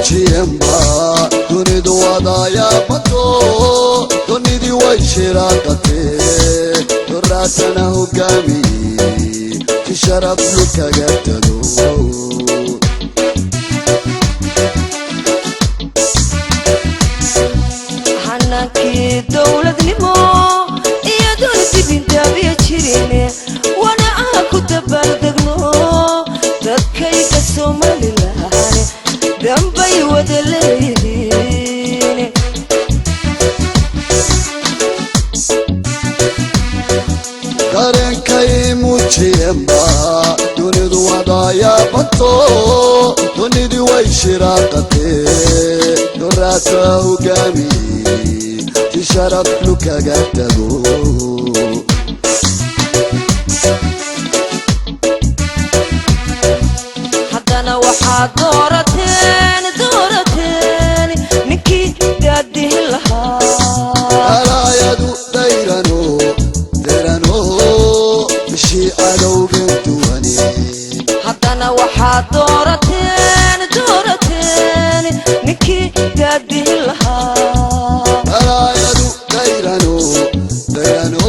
موجيمبا دوني دوادا يا بطو دوني دي ويشراقتي دراسنا هقامي تشرب لك قتلو حناكي دولة نمو يا دولتي بنت أبي تشيريني وانا كنت بردقنو تدكي كسوم للهاني دنبي ودليني دارن كاي موجيمبا دوني دوادا يا بطو دوني دي ويشراقتي دراسة وقامي تشرب لك قتلو حدنا وحاد دورتين نكي قاده لها ألا يدو ديرانو مشي علو بنتواني حدنا وحاد دورتين نكي قاده لها ألا يدو ديرانو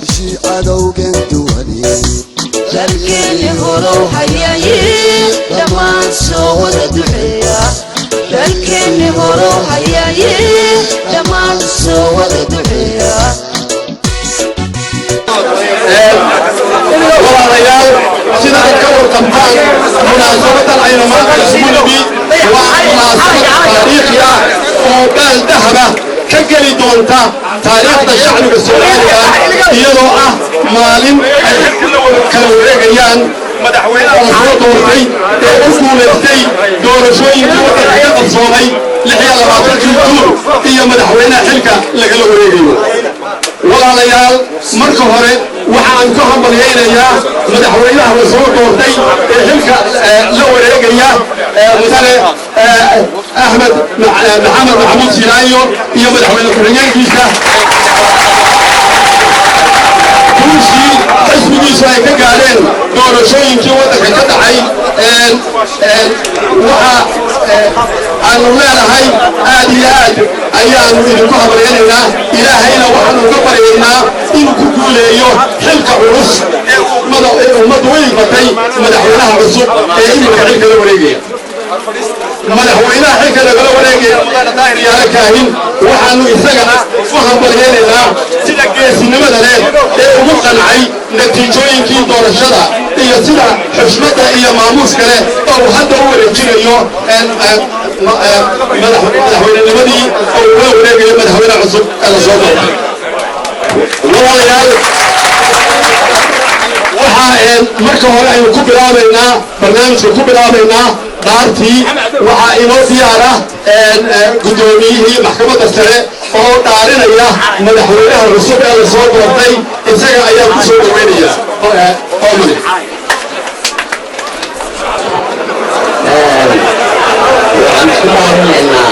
مشي علو بنتواني لكن هرو حياي لما سوى الدعية لكن هرو حياي لما سوى الدعية walaalayaal sida ay ka warqabtaan munaasabada aynu maanta isugu nimid waa munaasabad taariikhi ah oo baal dahaba ka geli doonta taariikhda shacbiga Soomaaliya iyadoo ah maalin ay kala wareegayaan madaxweynaha soo doortay ee u guuleystay doorashooyinkii waddanka ka qabsoomay 26 Juun iyo madaxweynaha xilka lagala wareegayo walaalayaal marka hore waxaan ka hambalyeeynaa madaxweynaha la soo doortay ee xilka la wareegaya mudane Ahmed Maxamed Maxamuud Silaanyo iyo madaxweyne ku-xigeenkiisa kuushii xisbigiisu ay ka gaadheen doorashooyinkii waddanka ka dhacay waxa aanu leenahay aad iyo aad ayaanu idinku hambalyeynaa ilaahayna waxaanu uga baryaynaa inuu ku guuleeyo xilka culus ee ummaddu u igmatay madaxweynaha cusub ee iminka xilka la wareegaya madaxweynaha xilka lagala wareegaya mudane daahir yaale kaahin waxaanu isagana u hambalyeynaa sida geesinimada leh ee ugu qancay natiijooyinkii doorashada iyo sida xushmadda iyo maamuuska leh oo uu hadda u wareejinayo madaxweynenimadii oo uu la wareegayo madaxweyne cusub ee la soo doortay walaalayaal waxaa marka hore aynu ku bilaabaynaa barnaamijka ku bilaabaynaa dhaartii waxaa inoo diyaara guddoomiyihii maxkamadda sare oo dhaarinaya madaxweynaha cusub ee la soo doortay isaga ayaa ku soo dhaweynaya oomani waxaan isku dhaarinaynaa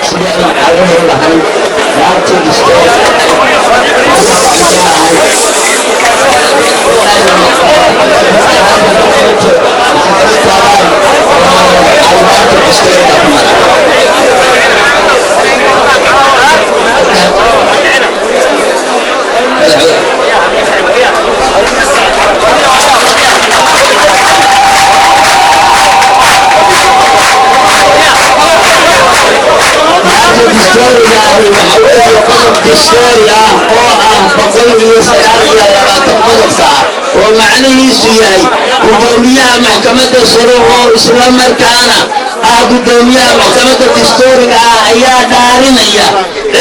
sidii aan caadaha lahayn dhaartii distoor ومعنيه سياي قدوميها محكمة الشروع إسلام مركانا قدوميها محكمة الدستورية أيها دارينية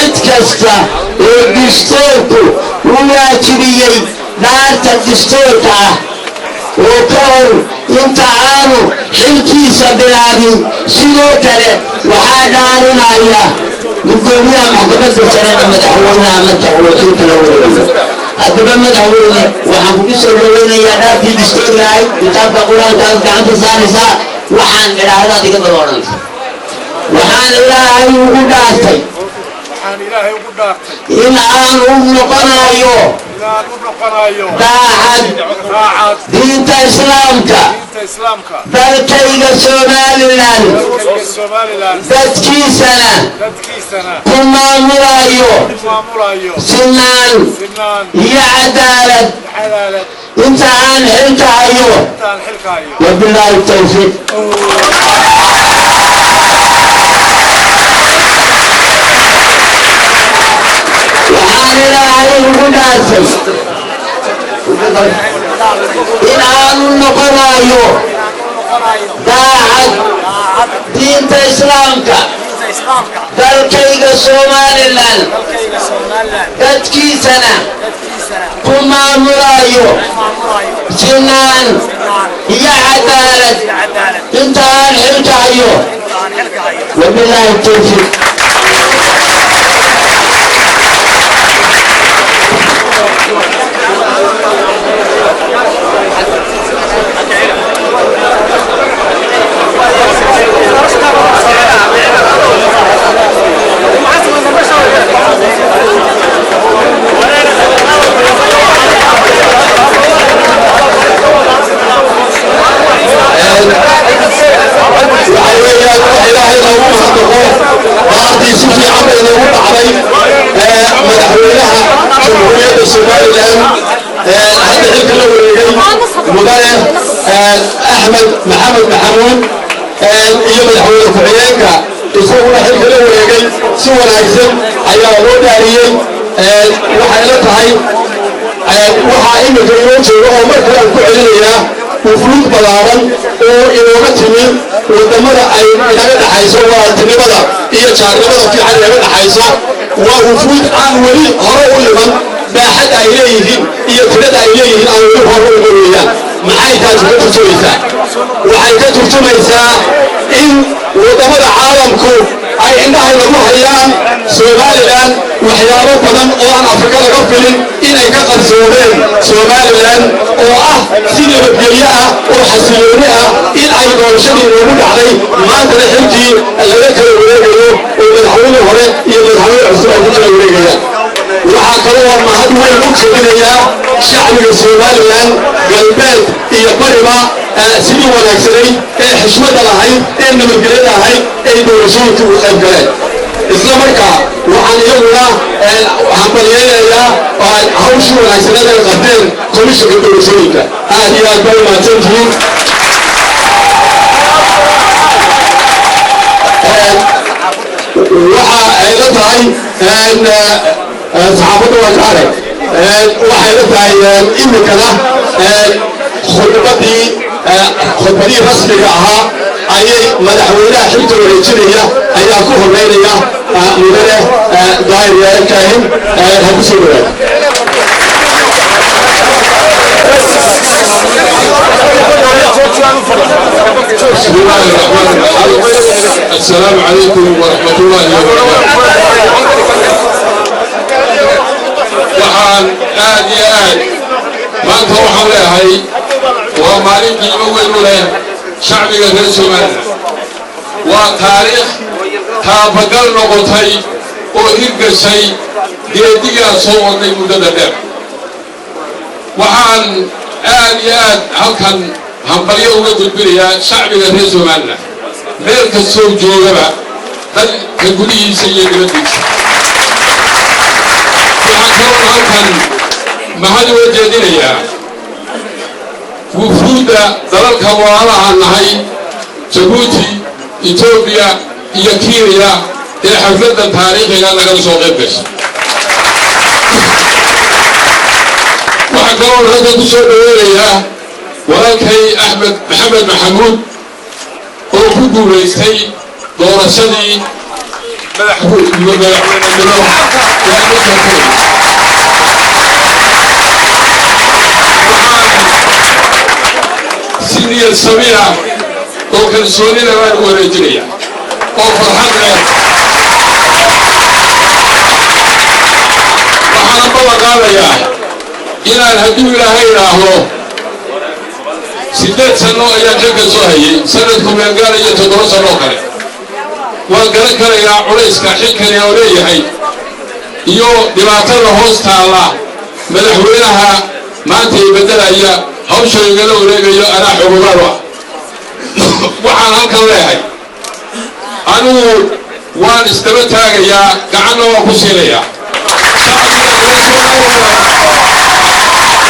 اتكستا الدستوركو وواجبيي دارت الدستوركا وكور يمتعانوا حلكيسا بلادي سيوكالي وحادارنا إياه قدوميها محكمة الشروع مدحونا مدحونا كلاولي أدبا مدحونا وحنفكي سرولينا يا دارتي دستورية كتاب قرآن كانت سانسا وحان إلى هذا ديك الدوران وحان إلهي وقدارتي إن آن نقنايو daacad diinta islaamka dalkayga somalilan dadkiisana ku maamulayo sinaan iyo cadaalad inta aan xilka hayo wabilaahi tawfiiq waxaan ilaahay ugu dhaartay in aanu noqonayo daacad diinta islaamka dalkayga somalilan dadkiisana ku maamulayo sinaan iyo cadaalad inta aan xilka hayo wabilaahi tawfiiq أحمد محمد محمود iyo madaxweyne ku-xigeenka isaguna xilka la wareegay si wanaagsan ayaa loo dhaariyey waxay la tahay waxaa iminka inoo jooga oo mar kale aan ku celinayaa wufuud balaaran oo inooga timi wadamada ay inaga dhaxayso walaaltinimada iyo jaarnimada fiican inaga dhaxayso waa wufuud aan weli hore u iman baaxadda ay leeyihiin iyo tirada ay leeyihiin aan weli hore u iman weeyaan maxay taasi ka turjumaysaa waxay ka turjumaysaa in wadamada caalamku ay indhaha lagu hayaan somalilan waxyaabo badan oo aan afrika laga filin inay ka qarsoomeen somalilan oo ah si nabadgelyo ah oo xasilooni ah in ay doorashadii noogu dhacday maantana xilkii laga kala wareegayo oo madaxweyne hore iyo madaxweyne cusub ay ku kala wareegayaan waxaa kaloo mahad weyn u jeedinayaa shacbiga somalilan galbeed iyo bariba sidii wanaagsanay ee xishmada lahayd ee nabadgelyada ahayd ay doorashooyinka ugu qayb galeen isla markaa waxaan iyaguna hambalyeynayaa hawshii wanaagsaneed ay qabteen komishanka doorashooyinka aad iyo aad bay mahadsantihiin waxa ay la tahay saxaafadda waa ka arag waxay la tahay iminkana khudbadii rasmiga ahaa ayay madaxweynaha xilka wareejinaya ayaa ku horeynaya mudane daahir kaahin ha ku soo dhawaad بسم الله الرحمن الرحيم السلام عليكم ورحمة الله وبركاته waxaan aad iyo aad maanta waxaan leeyahay waa maalin qiimo weyn u leh shacbiga reer somalilan waa taariikh taabagal noqotay oo hirgashay geedigaa soo wadnay muddada dheer waxaan aad iyo aad halkan hambalyo uga gudbinayaa shacbiga reer somalilan meel kastoo joogaba dalka gudihiisa iyo dibaddiisa waxaan kaloo halkan mahad uga jeedinayaa wufuudda dalalka walaalaha nahay jabuuti etoobiya iyo kenya ee xafladda taariikhiga nagala soo qayb gashay waxaan kaloo halkan ku soo dhaweynayaa walaalkay axmed maxamed maxamuud oo ku guulaystay doorashadii si niyad samiya oo kalsoonina baan u wareejinaya oo farxad leh waxaana baba qaadayaa inaan hadduu ilaahay idhaahdo 8 sano ayaan xilka soo hayay sanadku meelgaala iyo 7 sano oo kale waan garan karayaa culayska xilkani oo leeyahay iyo dhibaatada hoos taalla madaxweynaha maanta beddelaya hawsha igala wareegayo anaa xuruubaad ah waxaan halkan leeyahay anigu waan isdaba taagayaa gacanna waan ku siinayaa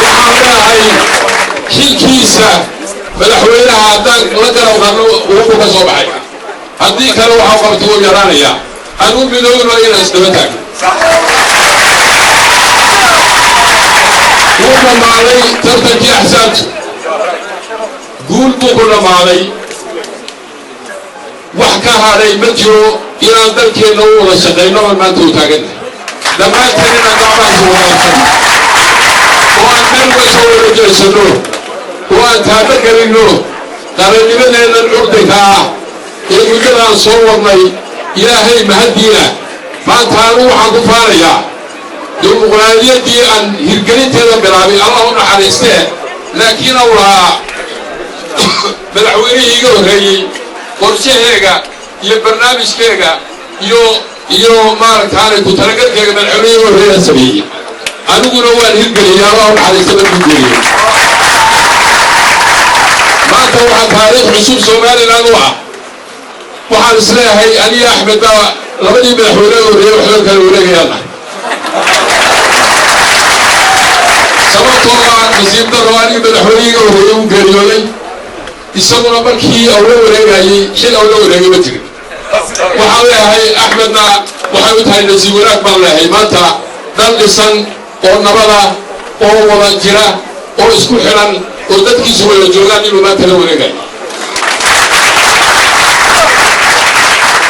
waxaan leeyahay xilkiisa madaxweynaha haddaan la garab qadno wuxuu ka soo baxay haddii kale waxaa qabta wuu yaraanayaa anigu midoobno inaan isdaba taagno wuu dhammaaday tartankii axsaabtu guul buu ku dhammaaday wax ka hadhay ma jiro inaan dalkeenna u wada shaqayno oo maanta u taagannahay dhammaanteen inaan gacmahaasi wadaagsan oo aan meel uga soo wada jeesanno oo aan taaba gelinno qarannimadeennan curdinka ah ee muddadaan soo wadnay ilaahay mahaddiina maanta anigu waxaan ku faanayaa dimuqraadiyaddii aan hirgelinteeda bilaabay allah u naxariistee laakiin au lahaa madaxweynihii iga horreeyey qorshaheega iyo barnaamijkeega iyo maaragtaanay ku talagalkeega madaxweynihii iga horreeyaa sameeyey aniguna waan hirgeliyay allah u naxariista markuu geeyey maanta waxaa taariikh cusub somaliland u ah waxaan isleeyahay aniga axmed baa labadii madaxweyne horreeyey waxba kala wareegayaanna sababtoo ah nasiib darro anigi madaxweynihii iga horreeyey uu geeriyooday isaguna markii awla wareegayey xil awla wareegay ma jirin waxaan leeyahay axmedna waxay u tahay nasiib wanaag baan leeyahay maanta dal dhisan oo nabada oo wada jira oo isku xidhan oo dadkiisu wada joogaan inuu maanta la wareegayo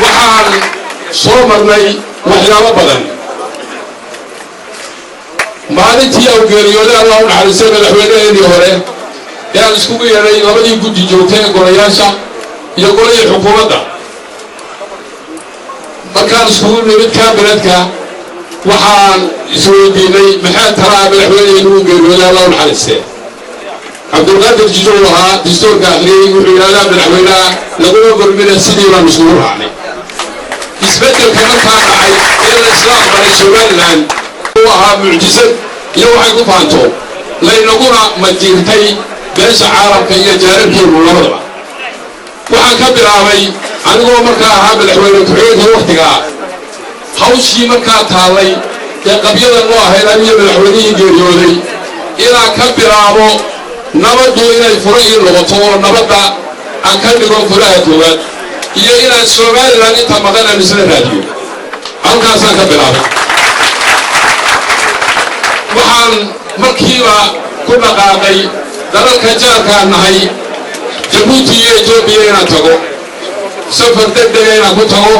waxaan soo marnay waxyaabo badan maalintii au geeriyooday allah u naxariistay madaxweynaheenii hore ee aan iskugu yeedhay labadii guddi joogtay ee golayaasha iyo golihii xukuumadda markaan iskugu nimid kaabineedka waxaan isweydiinay maxaa talaa madaxweyneheenii uu geeriyooday allah u naxariistee cabdulqaadir jisow ahaa dastuurka akhriyey wuxuu yidhahdaa madaxweynaha laguma gormina sidii baan isugu raacnay isbeddelka markaa dhacay ee la isla aqbalay somaliland uu ahaa mucjisad iyo waxay ku faanto laynaguna majiirtay beesha caalamka iyo jaararkeenu labadaba waxaan ka bilaabay anigoo markaa ahaa madaxweyne ku-xigeenka wakhtigaa hawshii markaa taallay ee qabyada noo ahayd aniyo madaxweynihii geeriyooday inaan ka bilaabo nabaddu inay furo ii noqoto oo nabadda aan ka dhigo furaha koowaad iyo inaan somaliland inta maqan aan isla raadiyo halkaasaan ka bilaabay waxaan markiiba ku dhaqaaqay dalalka jaarkaan nahay jabuuti iyo etoobiya inaan tago safar degdega inaan ku tago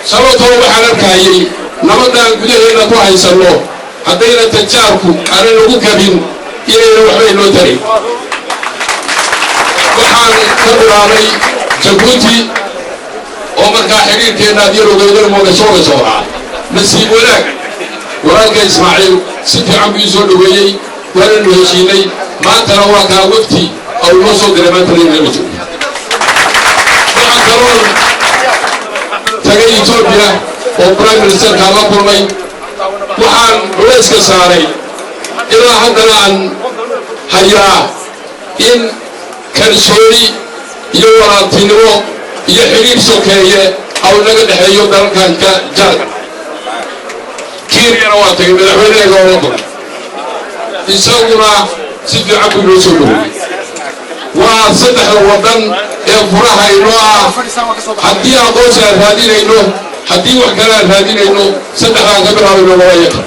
sababtoo waxaan arkayey nabadaan gudaheena ku haysanno haddayna tajaarku aanan lagu kabin inayna waxba inoo tarin waxaan ka bilaabay jabuuti oo markaa xidhiirkeenna adyarogeydan moogasooga sooraa nasiib wanaag walaalka ismaaciil si fiican buu ii soo dhoweeyey waananu heshiinay maantana waa kaa wafti oo inoo soo diray maantana inala joogo waxaan kaloon tagay etoobiya oo prime ministerkaa la kulmay waxaan culayska saaray ilaa haddana aan hayaa in kalsooni iyo walaaltinimo iyo xidhiir sokeeye aw naga dhexeeyo dalalkan jaarka kiiriyana waa tagay madaxweyneheega oo la kulay isaguna si fiican buu inoo soo dhoweeyey waa saddexda waddan ee furaha inoo ah haddii aqoonsi aan raadinayno haddii wax kale aan raadinayno saddexdaan ka bilaabayno laba yaka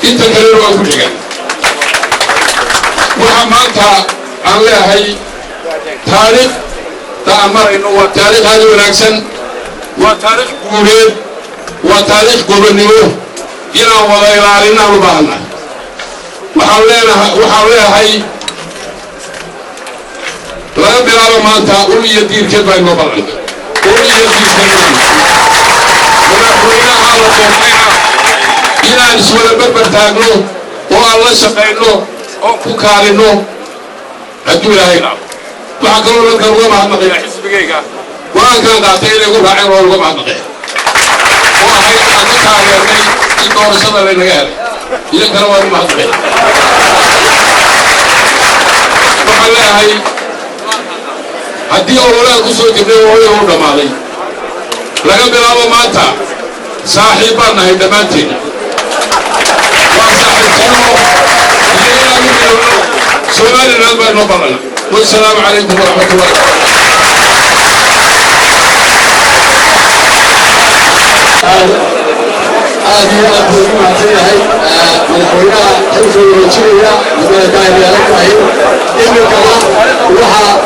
inta kalena waa ku xigan waxa maanta aan leeyahay taariikhda aan marayno waa taariikh aad u wanaagsan waa taariikh guuleed waa taariikh gobonnimo inaan wada ilaalinaan u baahannahay waxaan leeyahay laga bilaabo maanta ul iyo diirkeed baa inoo ballanka ul iyo diirkeed madaxweynaha la doortayna inaan iswada barbar taagno oo aan la shaqayno oo ku kaalinno hadduu ilaahay dhaafo waxaa kaloo dadka uga mahadnaqaya xisbigayga go-aankaan qaatay inay gu raaceen oo uga mahadnaqeen oo ahayd aan ka taageernay in doorashada laynaga helay إذا كانوا ما أصبح وحلا هاي هدي أولا كسر جبنا وهو يهود مالي لكن بلاه ما تا صاحبنا هيدا ماتين وصاحب كانوا سؤال الألبان نبغنا والسلام عليكم ورحمة الله هذه أقول ما تيجي من حولها حيث يجري من دائرة الكائن إنه كمان وها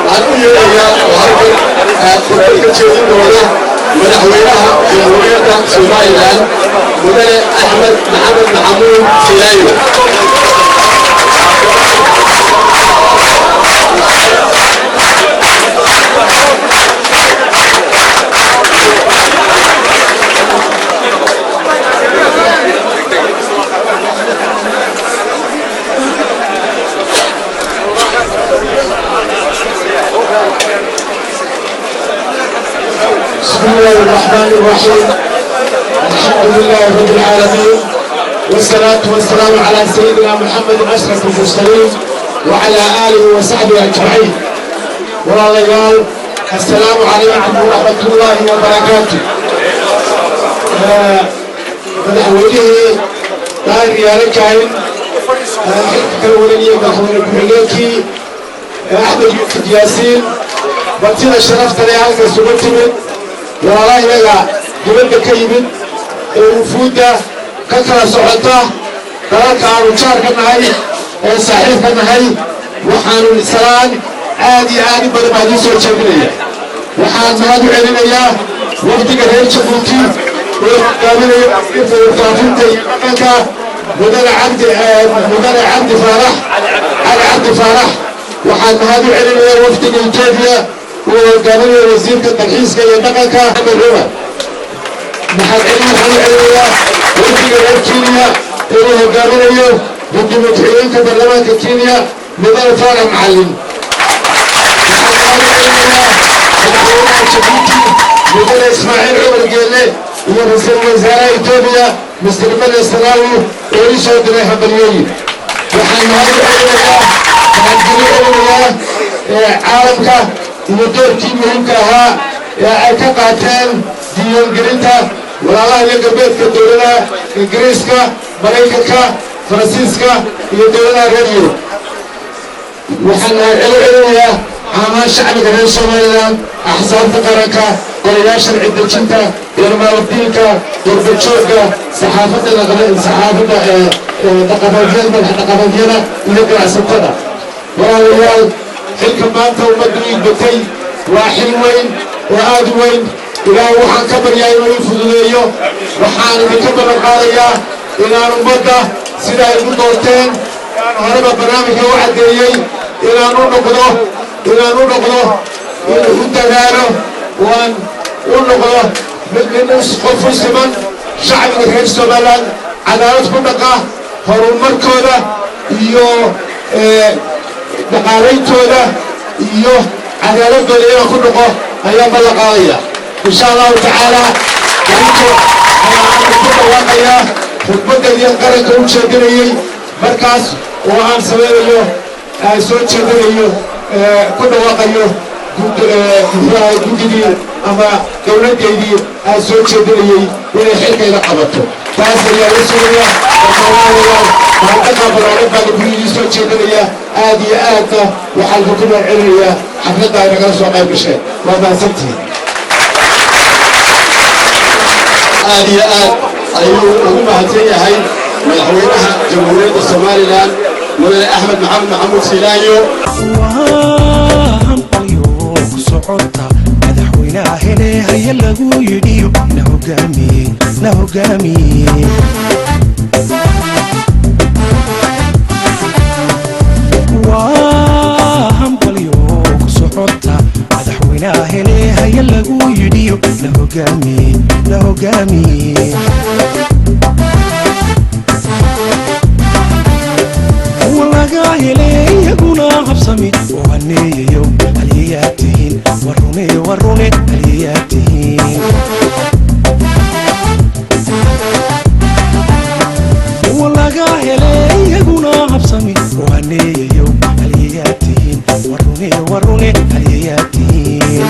أقول يا وهرب كل كشيء دوله من حولها جمهورية سوماليلاند مدن أحمد محمد محمود سيلايو بسم الله الرحمن الرحيم الحمد لله رب العالمين والصلاة والسلام على سيدنا محمد أشرف المرسلين وعلى آله وصحبه أجمعين والله السلام عليكم ورحمة الله وبركاته مدحوينه داير ريالة كاين كالولانية مدحوين بحليكي أحمد يوسف ياسين وقتنا شرفت لي هالك السبتمت والله يلقى قبل كيمن وفودة كثرة صعدة ذلك عروشار كنهاي صحيح كنهاي وحان الإسلام عادي بدل ما يسوي شغلية وحان هذا علينا وقت غير شغلتي وقابل يفرطافنتي مكانك بدل عبد فرح على عبد فرح وحان هذا علينا وقت الكيفية وقابل وزير الترحيز كي ينتقل كأحمد عمر محل علم عليا وفي غير كينيا إنه قابل يوم ضد متحيين كبرلمان كينيا نظام فارغ معلم مثل إسماعيل عمر قال لي هو رئيس الوزراء إثيوبيا مستر ملك السلاوي ورئيس وزراء بليوي وحن هذا عالمك ودوركي مهمك ها كقاتل ديون جرينتا والله يقبل كدولنا إنجليزكا ملايكا فرنسيسكا يدولنا راديو وحنا علوية عما شعب غير سوماليلاند أحزاب قرنكا قرية شرع الدجنتا يرمى الدينكا يربطشوكا صحافة تقافينا يقرأ سبتنا والله حلك مانتا ومدري بتي وحين وين وآد وين إلى وحان كبر يا يوين فضليو وحان بكبر القارية إلى نمضة سيدا المدورتين هربا برنامج واحد جاي إلى نقضه ونتغيره ونقضه من قف الزمن شعب غير سوماليلاند عدالة منطقة هرمر كودا يو دقاليتودا يو عدالة دولية كنقه أيام القضية إن شاء الله تعالى وريتو أنا واقعية خطبة دي القرية وشدري مركز وأنا سويريو سويت شدريو كل واقعية جدي أما دولة جدي سويت شدري ولا حلقة إلى قبضته بس يا رسولنا وصلنا ما تقبل ربنا بكل سويت شدري آدي آدنا وحلقكم العليا حفلتها إلى قرص وقاية بشيء وما سبتي آدي أيوه هاتين هاي مدحوينها جمهورية الصوماليلاند مدن أحمد محمود سيلايو وهم اليوم صعدت مدحوينها هنا هيا لغو يديو نهجامي وهم اليوم صعدت مدحوينها هنا هيا لغو يديو نهجامي ولاقاهلي يقونا غبصمي وغني يوم هلياتين وروني هلياتين laga helay iyaguna habsami waneeyo haliyaatiin warune haliyaatiin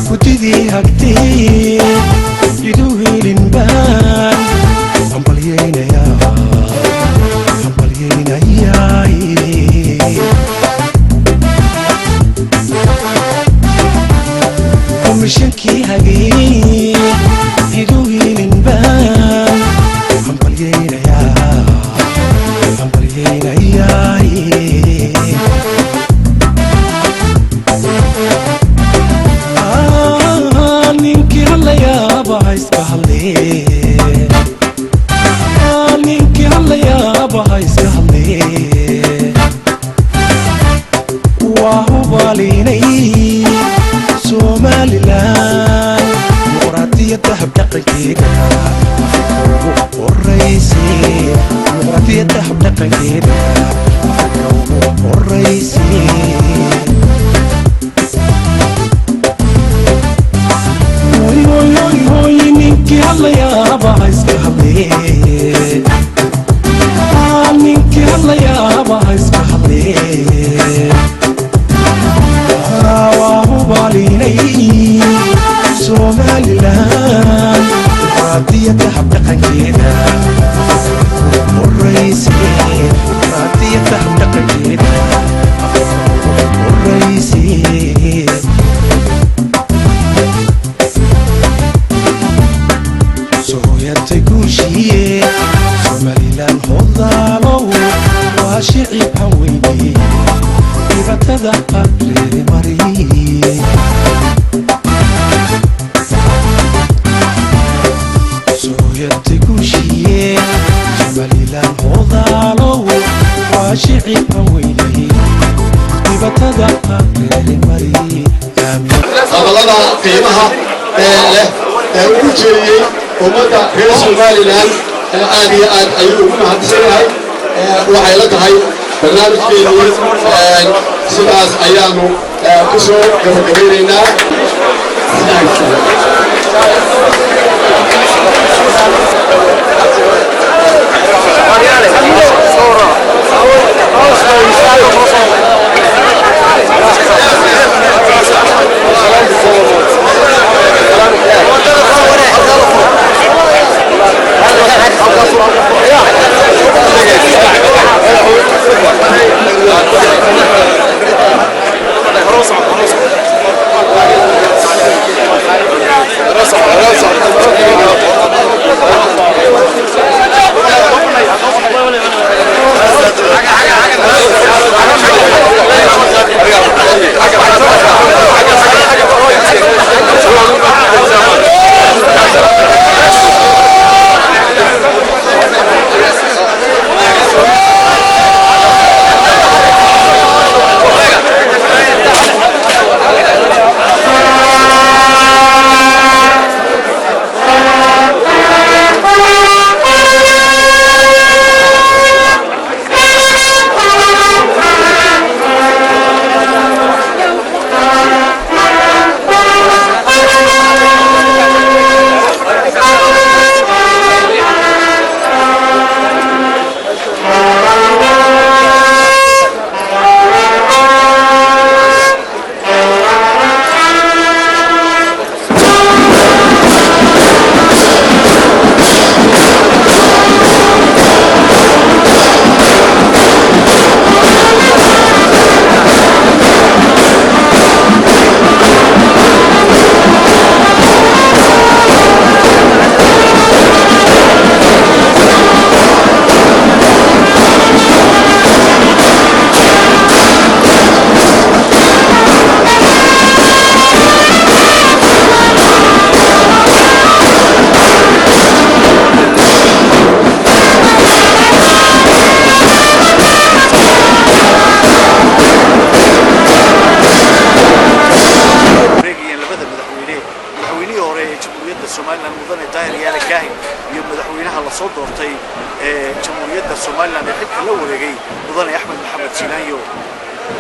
kutidii hagtee idu helin baan hambalyaynayaa komishankii hagee idu helin baan hambalyaynayaa ninkii hadlayaaba iska hadlee ninkii hadlayaaba iska hadlee waa hubaalinay Somaliland dimuqraadiyadda habdhaqankeeda Afrika ugu horeysay dimuqraadiyadda habdhaqankeeda Afrika ugu horeysay ninkii hadlayaaba iska hadlee ninkii hadlayaaba iska hadlee waa hubaalinay Somaliland dimuqraadiyadda habdhaqankeeda horeysay dimuqraadiyadda habdhaqankeeda horeysay sooyatay guushiye Somaliland hodaalow waa shicib haweyne dibatada aqreeri mariyey sooyatay guushiye Somaliland hodaalow waa shicib haweyne dibatada aqreeri mariyey hadallada qiimaha leh ugu jeediyey ummadda reer Somaliland aad iyo aad ayuu ugu mahadsan yahay waxay la tahay barnaamijkeennii sidaas ayaanu ku soo gabagabeynaynaa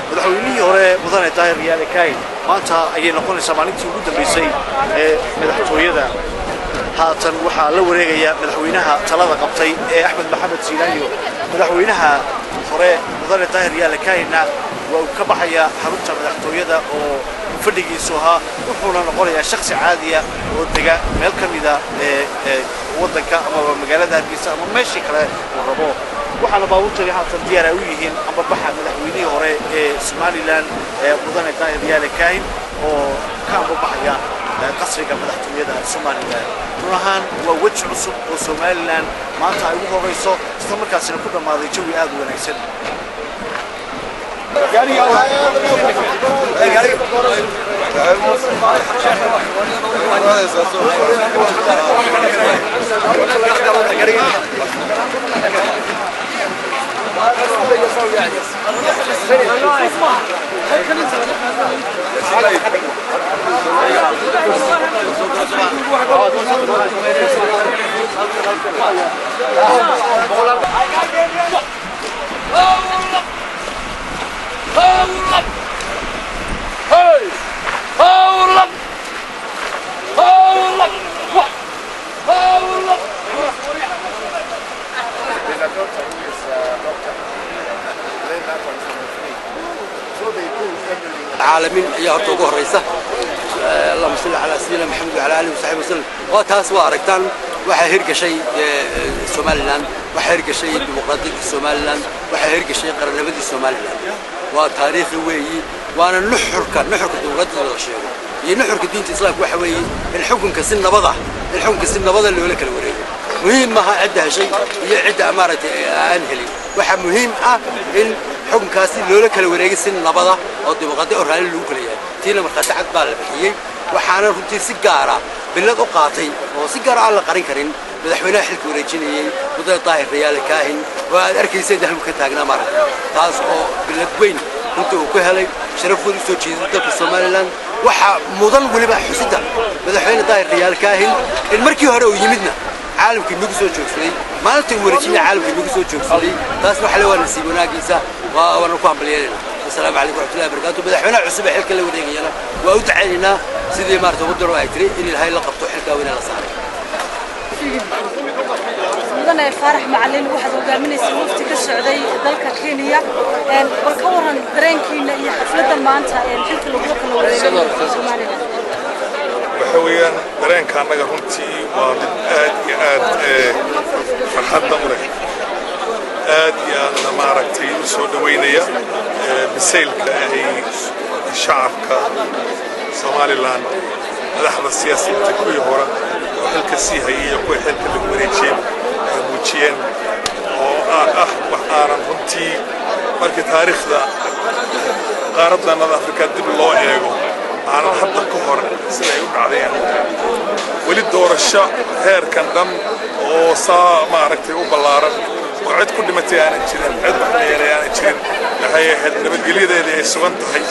madaxweynihii hore mudane daahir riyaale kaay maanta ayay noqonaysaa maalintii ugu dambeysay ee madaxtooyada haatan waxaa la wareegaya madaxweynaha talada qabtay ee Axmed Maxamed Siilaanyo madaxweynaha hore mudane Daahir Yaale Kaahina waa ka baxaya xarunta madaxtooyada oo fadhigiisu ahaa wuxuuna noqonayaa shakhsi caadi ah oo dega meel ka mid ah waddanka ama magaalada Hargeysa ama meeshii kale oo rabo waxaana baabuurtani haatan diyaar u yihiin ama baxa madaxweynihii hore ee Somaliland mudane Daahir Yaale Kaahin oo ka baxaya qasriga madaxtooyada Somaliland ruuxan waa wajh cusub oo Somaliland maanta ay ugu horeyso isla markaasina ku dhamaaday jawi aad u wanaagsan العالمين يا هرتوجو الرئيسة اللهم صل على سيدنا محمد وعلى آله وصحبه وسلم وتاس واركتان وحيرك شيء سوماليلاند وحيرك شيء ديمقراطية سوماليلاند وحيرك شيء قرنبدي سوماليلاند وتاريخي ويجي وأنا نحرك ديمقراطية الشيء ينحرك دين الإسلام وحوي الحكم كسن بضع الحكم كسن بضع اللي ولك الوريد مهم ما عندها شيء هي عدة أمارة أنهلي وح مهم إن حكم كاسي لولا كلا وريق سن نبضة أو ديمقراطية أو رأي اللوكلية تينا مرخص عد بالبحية وحنا رنتي سجارة بلاد أقاطي وسجارة على قرين كرين مدحونا حلك وريجيني وده طاهر ريال كاهن وأركي سيد هالمكتاجنا مرة تاس أو بلاد وين كنتوا كهلي شرفوا السوتشي ضد في سوماليلاند وح مضل ولا بحسده مدحونا طاهر ريال كاهن المركي هرو يمدنا عالم كي نقصو جوكسلي ما نتي وريجيني عالم كي نقصو جوكسلي تاس وحلوة نسيبنا قيسا ونقام بالليل السلام عليكم ورحمة الله وبركاته مدحونا عصب حلك اللي ودينا وأدعينا سيدي مارتو بدروا هيتري إن الهاي لقبتو حلكا وين الأصحاب مدن فرح معلن واحد وقامين سموفتي كالسعودي ذلك كينيا بالكورن درين كينيا هي حفلة المانتا حلك الوقوق الوزيري وحويا درين كان نقرنتي ومن آد فرحات دمري آد يا نماركتي سودوينيا بسيلك شعبك سوماليلاند مدحda siyaasiyiinta kuwii hore oo xilka sii hayay iyo kuwii xilka lagu wareejiyay muujiyeen oo wax aanan runtii markii taariikhda qaaradda Afrika dib loo eego aanan hadda ka hor sida ay u dhacdeen weli doorasho heerkan dhan oo maaragtay u ballaaran oo cid ku dhimatay aanan jirin cid wax dheeray aanan jirin waxay ahayd nabadgelyadeedii ay sugan tahay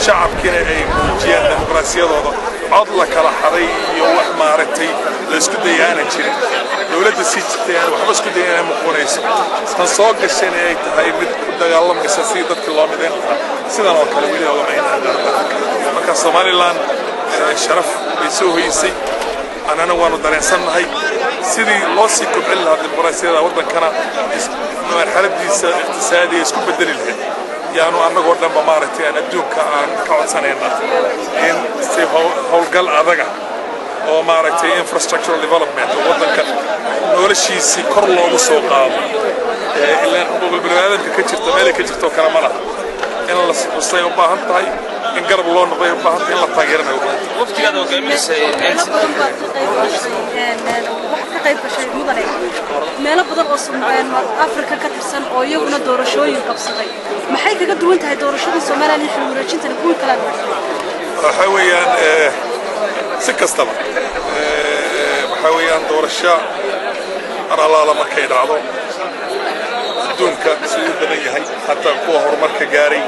shacabkiina ay muujiyeen dimuqraasiyadooda cod la kala xaday iyo wax maaragtay la isku dayaana jirin dawladda sii jirtay aan waxba isku dayana muqoonayso tan soo gashay ay tahay mid ku dagaalamaysa si dadka loo mideen sidan oo kale weli oo maayna marka Somaliland sharaf ay soo hoysay anana waanu dareensanahay sidii loo sii kobcin lahaa dimuqraasiyadda waddankana marxaladiisa iqtisaadiga isku bedeli lahayd yaanu annagoo dhanba maaragtay aan adduunka aan ka codsanayna in si howlgal adaga oo maaragtay infrastructural development waddanka noloshiisii kor loogu soo qaado ilaan xuquuqul bini'aadamka ka jirta meelay ka jirto kale ma laha in la xusay u baahan tahay in garab loo noqday u baahan tahay in la taageeranayo u baahan tahay waqtigaada hogaaminaysay ka qayb gashay mudane meelo badan oo Afrika ka tirsan oo iyaguna doorashooyin qabsaday maxay kaga duwan tahay doorashada Soomaaliya iyo xilwareejinta kuwa kala waxa weeyaan si kastaba waxa weeyaan doorasho aralaala markay dhacdo adduunka sidoo badan yahay hatta kuwa horumarka gaaray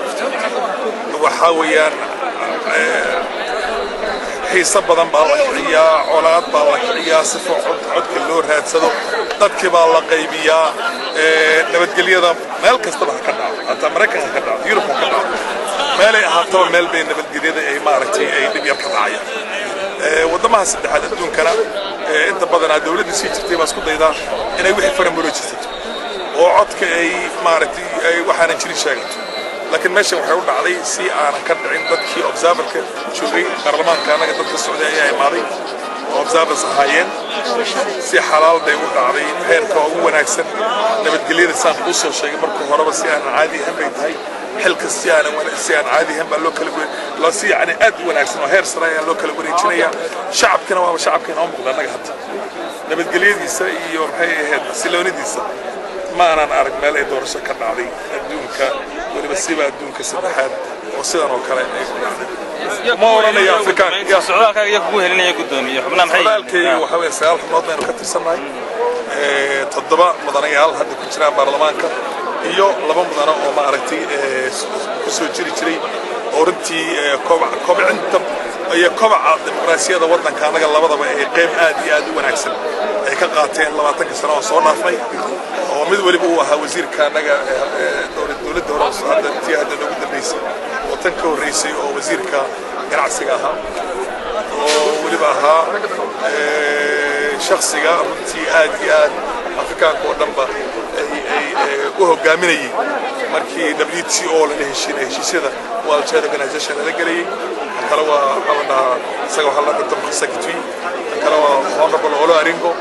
waxa weeyaan xiisa badan baa la kiciyaa colaad baa la kiciyaa si codka loo raadsado dadkii baa la qaybiyaa nabadgelyada meel kastaba ka dhaco hatta Mareykanka ka dhaco Yurub ka dhaco meelay ahaato meel bay nabadgelyada ay maaragtay ay dib yar ka dhacayaan wadamaha saddexaad adduunkana inta badanaa dawladda sii jirtay baa isku daydaa inay wixii faramoloojisato oo codka ay maaragtay ay waxaanan jirin sheegato laakiin meeshan waxay u dhacday si aanan ka dhicin dadkii observerka joogay baarlamaanka annaga dadka socday ayaa imaaday oo observers ahaayeen si xalaal bay u dhacday heerka ugu wanaagsan nabadgelyada saan kuu soo sheegay marka horeba si aanan caadi ahaan bay tahay xilka si aanan caadi ahaan baa loo kala loo si yani aad u wanaagsan oo heer sare ayaa loo kala wareejinayaa shacabkina waaba shacabkeena oo muuqda annaga hadda nabadgelyadiisa iyo maxay ahayd xasiloonidiisa ma aanan arag meel ay doorasho ka dhacday adduunka weliba siba adduunka saddexaad oo sidan oo kale ay ku dhacday ma oranaya afrikaanka socdaalkaaga iyo kugu helinaya gudoomiye xubnaha maxay socdaalkayga waxa weeye 9 xubnood baynu ka tirsannahay 7 mudanayaal hadda ku jiraan baarlamaanka iyo 2 mudane oo ma aragtay ku soo jiri jiray oo runtii kobcinta iyo kobaca dimuqraasiyadda waddanka annaga labadaba ay qayb aad iyo aad u wanaagsan ay ka qaateen 20 sano oo soo dhaafay oo mid waliba uu ahaa wasiirka annaga dowladda hore oo hadda intii hadda ugu dambeysay oo tan ka horreysay oo wasiirka ganacsiga ahaa oo waliba ahaa shakhsiga runtii aad iyo aad afrikaanka oo dhanba ay u hogaaminayay markii WTO la heshiinay heshiisyada World Trade Organization la galayay kala waa waxa dhahaa isaga waxa la dhigto secretary kala waa honorable Olo Aringo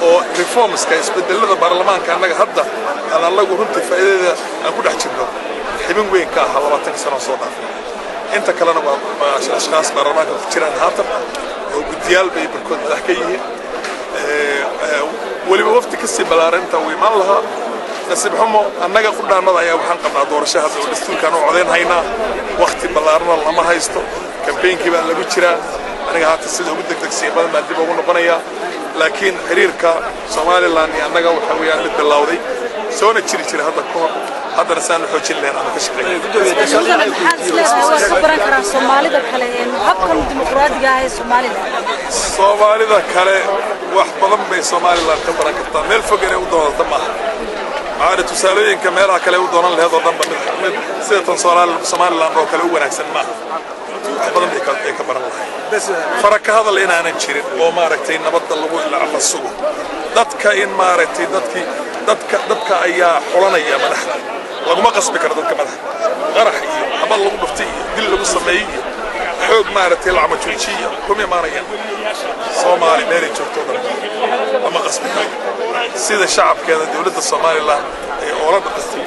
oo reforms ka isbedelada baarlamaanka annaga hadda aan lagu runtii faa'iidada aan ku dhex jirno xibin weyn ka ah 20 sano soo dhaafay inta kalena waa ashkhas baarlamaanka ku jiraan haatan oo guddiyaal bay barkood madax ka yihiin waliba wafti ka sii balaarinta way imaan lahaa nasiib xumo annaga qudhaanada ayaa waxaan qabnaa doorasho hadda oo dastuurkaan u codeyn haynaa waqti ballaarna lama haysto kambeynkii baa lagu jiraa aniga haata sida ugu degdegsiya badan baan dib ugu noqonayaa laakiin xiriirka Somaliland iyo annaga waxa weeyaan mid bilowday soona jiri jiray hadda ka hor haddana saan xoojin lahayn ama ka shaqeynaa Soomaalida kale ee habkan dimuqraadiga ah ee Soomaalida kale wax badan bay Somaliland ka baran kartaa meel fog inay u doonto maaha عارف تسالين كمالها كلا ودون الله هذا ضمن سيرة Somaliland oo kale u wanaagsan ma badan bay ka baran lahayn faraka hadal in aanan jirin oo maaragtay nabadda lagu ilaalin sugo dadka in maaragtay dadka ayaa xulanaya madaxda laguma qasbi karo dadka madaxda qarax iyo habal lagu dhuftay dil lagu sameeyay xoog maaragtay la amajoojiya kuma imaanayaan Soomaali meel ay joogto ama qasbi karo sida shacabkeeda dawladda Somaliland ay oo la dhaqtay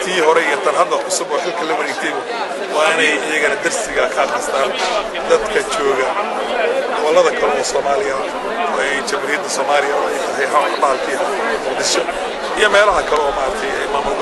tii hore iyo tan hadda cusub oo xilka la wareegtay waa inay iyagana darsiga ka qastaan dadka jooga walada kale oo Soomaaliya ay jamhuuriyadda Soomaaliya oo ay tahay xaalkiisa Muqdisho iyo meelaha kale oo maartay ay maamul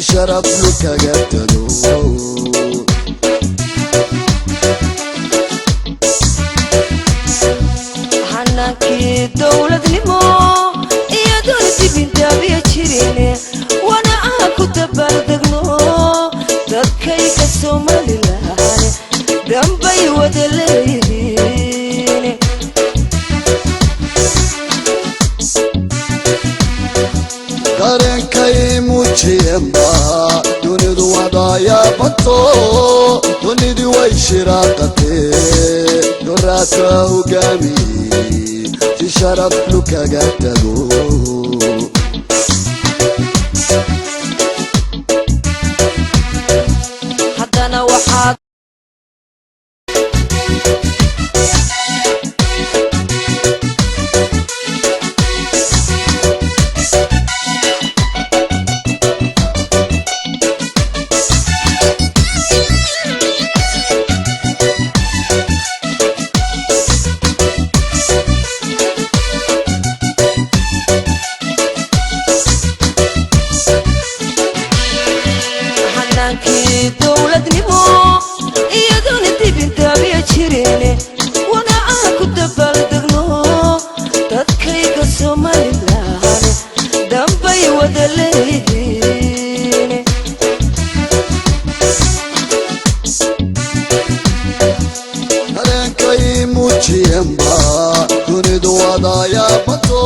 شرف لك قتلو حناكي دولة نمو يا دولتي بنت أبي أشيريني وانا أكو تبردقنو دكاي كسومالي لهاني دنبي ودليني dareenkay muujiyeenba dunidu wadaaya bato dunidii way shiraaqatee doraata hogaamiyey si sharaf lukaga tago haddana waxaad muujiyeenba dunidu wadaaya bato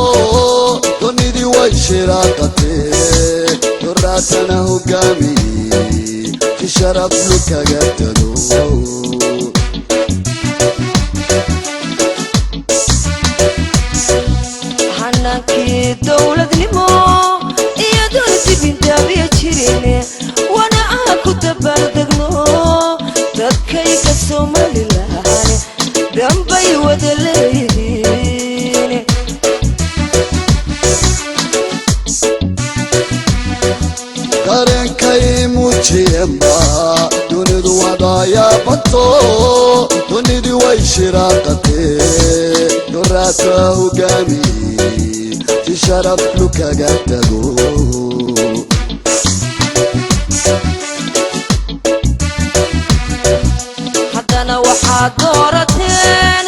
dunidii way shiraaqatee doraatana hogaamiyey fi sharaf lukaga tago hanaankii dowladnimo iyo doonti bintaabiya jirine wana aan ku dabaaldegno dadkayga somalilan dambay wada leeyihiin dareenkay muujiyeenba dunidu wadaaya bato dunidii way shiraaqatee doraata hogaamiyey fi sharaf lukaga tago haddana waxaad doorateen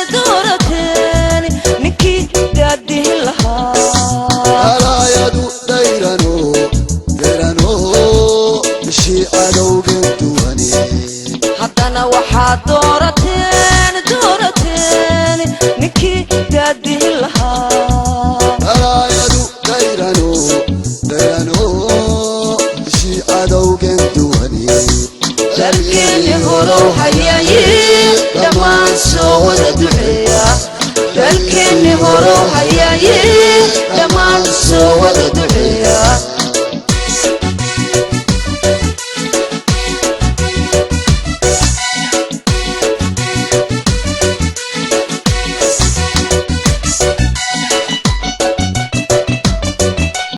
ninkii daadihin lahaa alaayadu dayrano bishii cadowgen duwane haddana waxaad doorateen ninkii